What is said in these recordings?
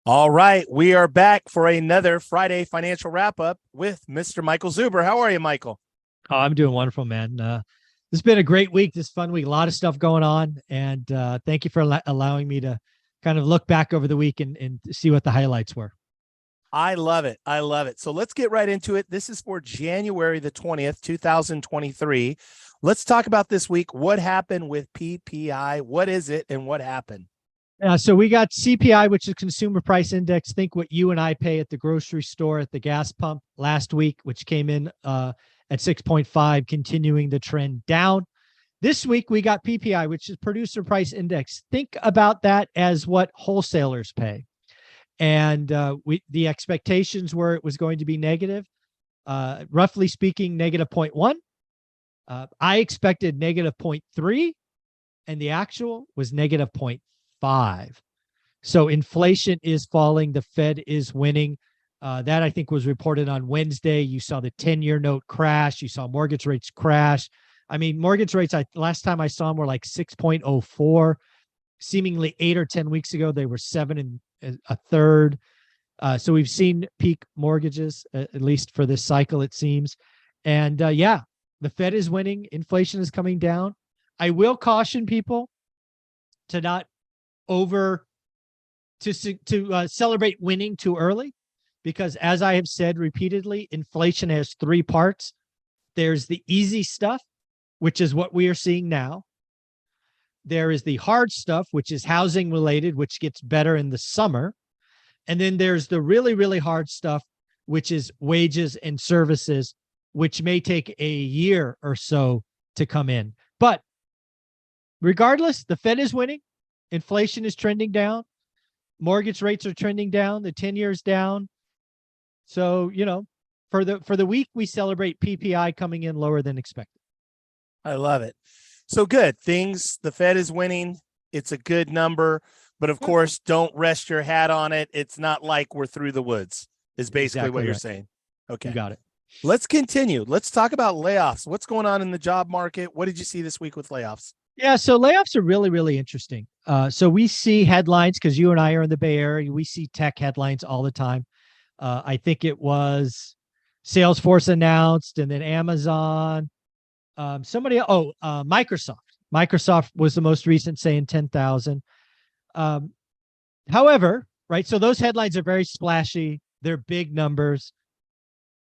All right, we are back for another Friday financial wrap up with Mr. Michael Zuber. How are you, Michael? Oh, I'm doing wonderful, man. This has been a great week. This fun week, a lot of stuff going on, and thank you for allowing me to kind of look back over the week and see what the highlights were. I love it. I love it. So let's get right into it. This is for January the 20th, 2023. Let's talk about this week. What happened with PPI? What is it and what happened? So we got CPI, which is Consumer Price Index. Think what you and I pay at the grocery store, at the gas pump last week, which came in at 6.5, continuing the trend down. This week we got PPI, which is Producer Price Index. Think about that as what wholesalers pay. And the expectations were it was going to be negative, roughly speaking, negative 0.1. I expected negative 0.3, and the actual was negative 0.5. So inflation is falling. The Fed is winning. That I think was reported on Wednesday. You saw the 10-year note crash. You saw mortgage rates crash. I mean, mortgage rates, last time I saw them were like 6.04. Seemingly 8 or 10 weeks ago, they were 7 1/3. So we've seen peak mortgages, at least for this cycle, it seems. And yeah, the Fed is winning. Inflation is coming down. I will caution people to not celebrate winning too early, because as I have said repeatedly, inflation has three parts. There's the easy stuff, which is what we are seeing now. There is the hard stuff, which is housing related, which gets better in the summer. And then there's the really, really hard stuff, which is wages and services, which may take a year or so to come in. But regardless, the Fed is winning. Inflation is trending down. Mortgage rates are trending down. The 10-year is down. So, for the week, we celebrate PPI coming in lower than expected. I love it. So good things. The Fed is winning. It's a good number, but of course, don't rest your hat on it. It's not like we're through the woods, is basically Exactly what you're right. saying. Okay. You got it. Let's continue. Let's talk about layoffs. What's going on in the job market? What did you see this week with layoffs? Yeah, so layoffs are really, really interesting. So we see headlines because you and I are in the Bay Area. We see tech headlines all the time. I think it was Salesforce announced, and then Amazon. Microsoft. Microsoft was the most recent, saying 10,000. However, right, so those headlines are very splashy. They're big numbers.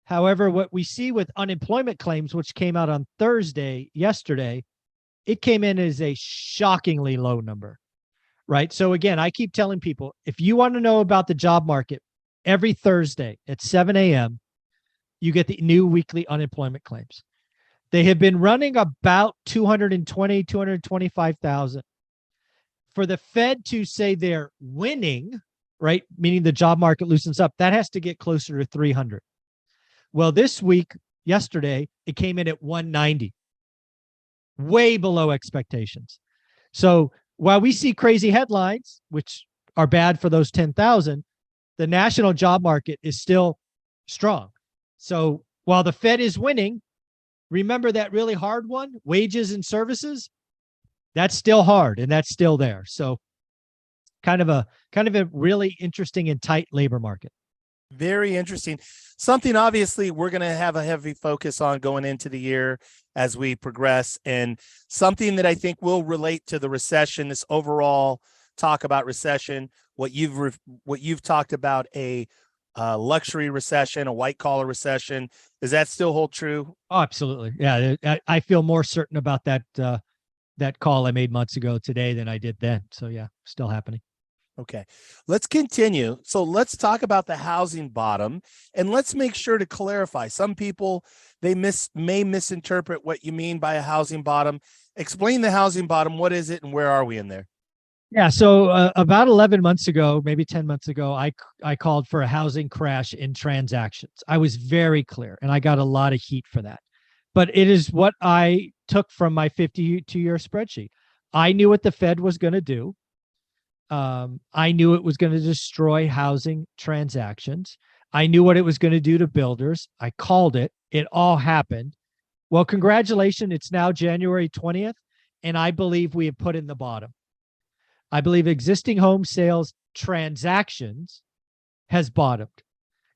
However, what we see with unemployment claims, which came out on yesterday, it came in as a shockingly low number, right? So again, I keep telling people, if you want to know about the job market, every Thursday at 7 a.m., you get the new weekly unemployment claims. They have been running about 220, 225,000. For the Fed to say they're winning, right, meaning the job market loosens up, that has to get closer to 300. Well, this week, yesterday, it came in at 190, way below expectations. So while we see crazy headlines, which are bad for those 10,000, the national job market is still strong. So while the Fed is winning, remember that really hard one, wages and services, that's still hard and that's still there. So kind of a really interesting and tight labor market. Very interesting. Something obviously we're going to have a heavy focus on going into the year as we progress, and something that I think will relate to the recession, this overall talk about recession, what you've talked about, a luxury recession, a white collar recession. Does that still hold true? Oh, absolutely. Yeah. I feel more certain about that call I made months ago today than I did then. So yeah, still happening. Okay, let's continue. So let's talk about the housing bottom, and let's make sure to clarify. Some people, they may misinterpret what you mean by a housing bottom. Explain the housing bottom. What is it and where are we in there? Yeah. So about 11 months ago, maybe 10 months ago, I called for a housing crash in transactions. I was very clear, and I got a lot of heat for that. But it is what I took from my 52-year spreadsheet. I knew what the Fed was going to do. I knew it was going to destroy housing transactions. I knew what it was going to do to builders. I called it. It all happened. Well, congratulations. It's now January 20th, and I believe we have put in the bottom. I believe existing home sales transactions has bottomed.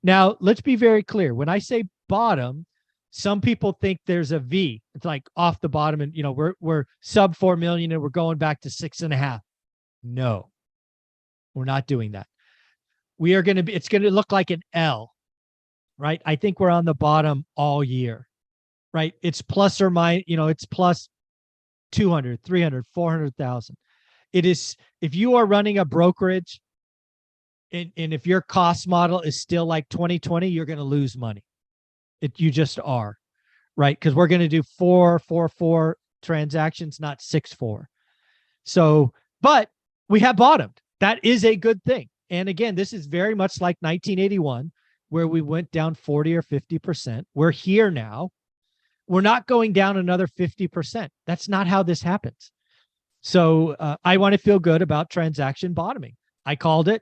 Now, let's be very clear. When I say bottom, some people think there's a V. It's like off the bottom, and we're sub 4 million and we're going back to 6.5. No, we're not doing that. We are going to be, it's going to look like an L, right? I think we're on the bottom all year, right? It's plus or minus, it's plus 200, 300, 400,000. It is, if you are running a brokerage and if your cost model is still like 2020, you're going to lose money. You just are, right? Because we're going to do 4 transactions, not 6-4. So, but we have bottomed. That is a good thing. And again, this is very much like 1981, where we went down 40 or 50%. We're here now. We're not going down another 50%. That's not how this happens. So I want to feel good about transaction bottoming. I called it.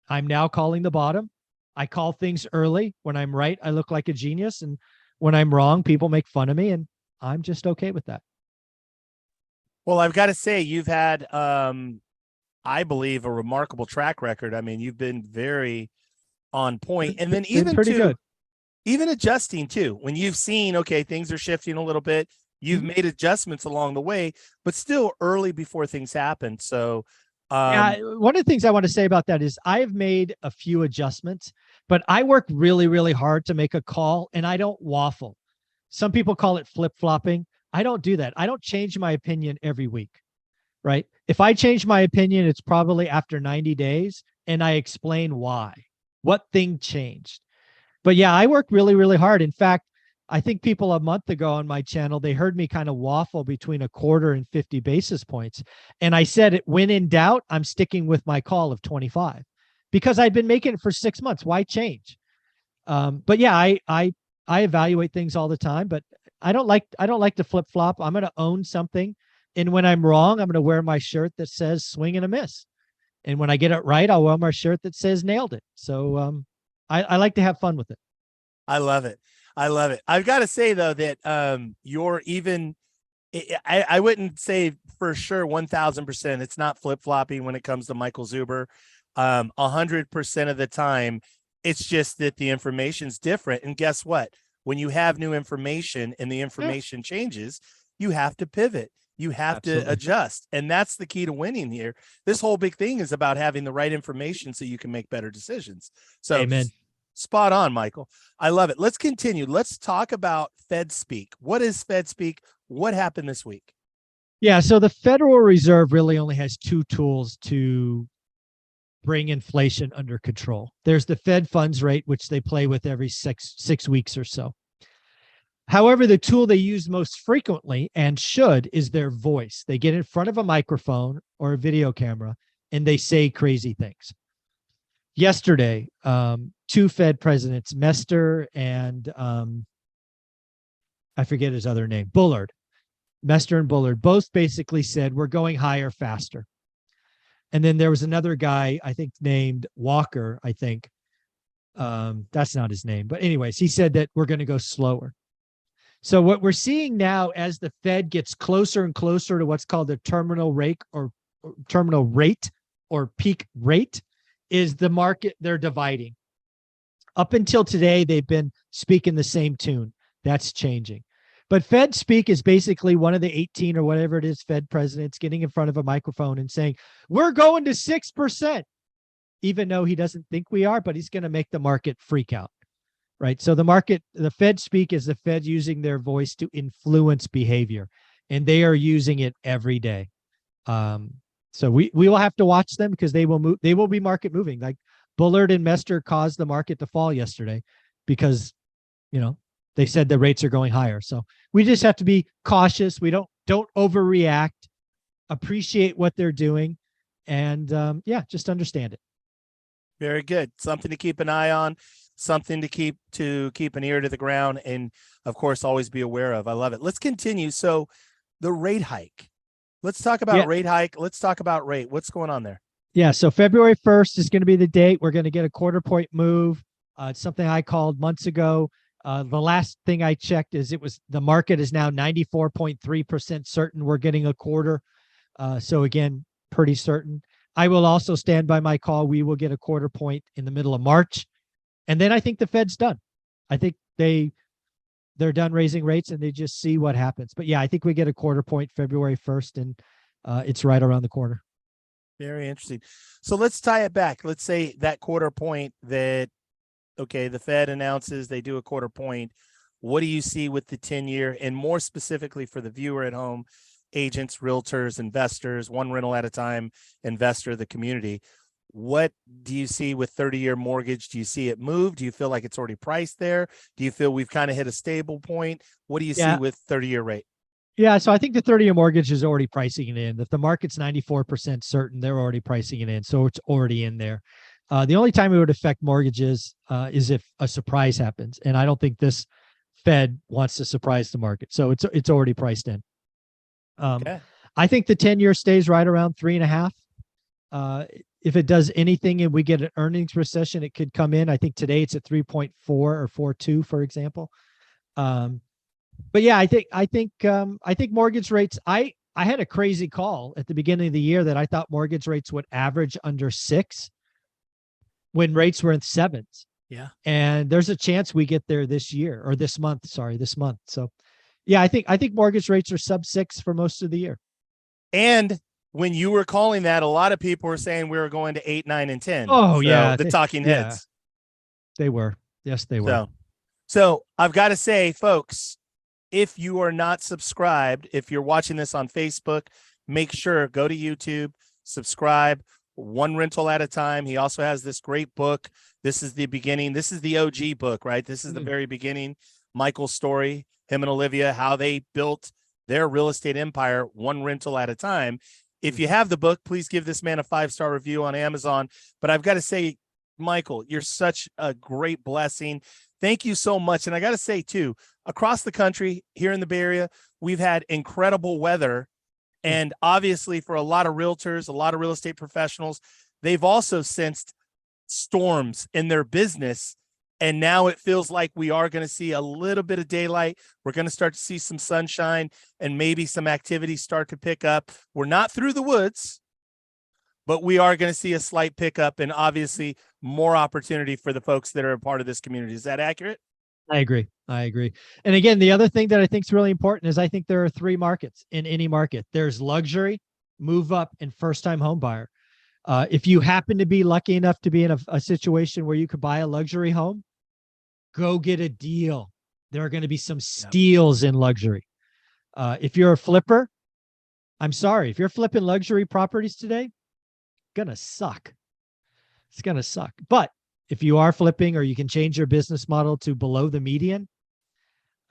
I'm now calling the bottom. I call things early. When I'm right, I look like a genius. And when I'm wrong, people make fun of me. And I'm just okay with that. Well, I've got to say, you've had, I believe, a remarkable track record. I mean, you've been very on point. And then even pretty good. Even adjusting too, when you've seen, okay, things are shifting a little bit, you've made adjustments along the way, but still early before things happen. So yeah, one of the things I want to say about that is I've made a few adjustments, but I work really, really hard to make a call, and I don't waffle. Some people call it flip-flopping. I don't do that. I don't change my opinion every week, right? If I change my opinion, it's probably after 90 days, and I explain why, what thing changed. But yeah, I work really, really hard. In fact, I think people a month ago on my channel, they heard me kind of waffle between 1/4 and 50 basis points. And I said, when in doubt, I'm sticking with my call of 25 because I've been making it for 6 months. Why change? But yeah, I evaluate things all the time, but I don't like to flip flop. I'm going to own something. And when I'm wrong, I'm going to wear my shirt that says swing and a miss. And when I get it right, I'll wear my shirt that says nailed it. So I like to have fun with it. I love it. I love it. I've got to say though, that you're even, I wouldn't say for sure 1000%. It's not flip-flopping when it comes to Michael Zuber. 100% of the time, it's just that the information's different. And guess what? When you have new information and the information changes, you have to pivot. You have to adjust. And that's the key to winning here. This whole big thing is about having the right information so you can make better decisions. So amen. Spot on, Michael. I love it. Let's continue. Let's talk about Fed speak. What is Fed speak? What happened this week? Yeah, so the Federal Reserve really only has two tools to bring inflation under control. There's the Fed funds rate, which they play with every six weeks or so. However, the tool they use most frequently and should is their voice. They get in front of a microphone or a video camera and they say crazy things. Yesterday, two Fed presidents, Mester and I forget his other name, Bullard, Mester and Bullard, both basically said, we're going higher faster. And then there was another guy, I think named Walker, I think. That's not his name. But anyways, he said that we're going to go slower. So what we're seeing now as the Fed gets closer and closer to what's called the terminal rate or peak rate is the market they're dividing. Up until today, they've been speaking the same tune. That's changing. But Fed speak is basically one of the 18 or whatever it is Fed presidents getting in front of a microphone and saying, we're going to 6%, even though he doesn't think we are, but he's going to make the market freak out, right? So the Fed speak is the Fed using their voice to influence behavior, and they are using it every day. So we will have to watch them because they will move. They will be market moving. Like Bullard and Mester caused the market to fall yesterday because, they said the rates are going higher. So we just have to be cautious. We don't overreact, appreciate what they're doing, and just understand it. Very good. Something to keep an eye on, something to keep an ear to the ground, and of course, always be aware of. I love it. Let's continue. So the rate hike. Let's talk about rate hike. Let's talk about rate. What's going on there? Yeah. So February 1st is going to be the date. We're going to get a 1/4 point move. It's something I called months ago. The last thing I checked is the market is now 94.3% certain we're getting a quarter. So again, pretty certain. I will also stand by my call. We will get a quarter point in the middle of March. And then I think the Fed's done. I think they're done raising rates and they just see what happens. But yeah, I think we get a quarter point February 1st, and it's right around the corner. Very interesting. So let's tie it back. Let's say that quarter point that, okay, the Fed announces they do a quarter point. What do you see with the 10-year, and more specifically for the viewer at home, agents, realtors, investors, one rental at a time, investor, the community? What do you see with 30-year mortgage? Do you see it move? Do you feel like it's already priced there? Do you feel we've kind of hit a stable point? What do you see with 30-year rate? Yeah, so I think the 30-year mortgage is already pricing it in. If the market's 94% certain, they're already pricing it in. So it's already in there. The only time it would affect mortgages is if a surprise happens. And I don't think this Fed wants to surprise the market. So it's already priced in. Okay. I think the 10-year stays right around 3.5. If it does anything and we get an earnings recession, it could come in. I think today it's at 3.4 or 4.2, for example. But yeah, I think mortgage rates. I had a crazy call at the beginning of the year that I thought mortgage rates would average under 6 when rates were in 7s. Yeah. And there's a chance we get there this year or this month. Sorry, this month. So yeah, I think mortgage rates are sub 6 for most of the year. And when you were calling that, a lot of people were saying we were going to 8, 9, and 10. Oh, so yeah. The talking heads. They were. Yes, they were. So I've got to say, folks, if you are not subscribed, if you're watching this on Facebook, make sure go to YouTube, subscribe. One rental at a time. He also has this great book. This is the beginning. This is the OG book, right? This is the very beginning. Michael's story, him and Olivia, how they built their real estate empire one rental at a time. If you have the book, please give this man a 5-star review on Amazon. But I've got to say, Michael, you're such a great blessing. Thank you so much. And I got to say, too, across the country, here in the Bay Area, we've had incredible weather. And obviously, for a lot of realtors, a lot of real estate professionals, they've also sensed storms in their business. And now it feels like we are going to see a little bit of daylight. We're going to start to see some sunshine and maybe some activity start to pick up. We're not through the woods, but we are going to see a slight pickup and obviously more opportunity for the folks that are a part of this community. Is that accurate? I agree. And again, the other thing that I think is really important is I think there are 3 markets in any market. There's luxury, move up, and first-time home buyer. If you happen to be lucky enough to be in a situation where you could buy a luxury home, go get a deal. There are going to be some steals in luxury. If you're a flipper, I'm sorry. If you're flipping luxury properties today, gonna suck. It's gonna suck. But if you are flipping or you can change your business model to below the median,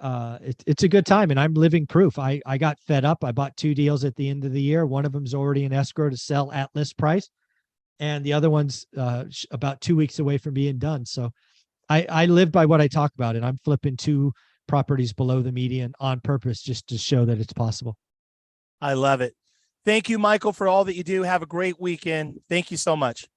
it's a good time. And I'm living proof. I got fed up. I bought 2 deals at the end of the year. One of them's already in escrow to sell at list price. And the other one's about 2 weeks away from being done. So I live by what I talk about, and I'm flipping 2 properties below the median on purpose just to show that it's possible. I love it. Thank you, Michael, for all that you do. Have a great weekend. Thank you so much.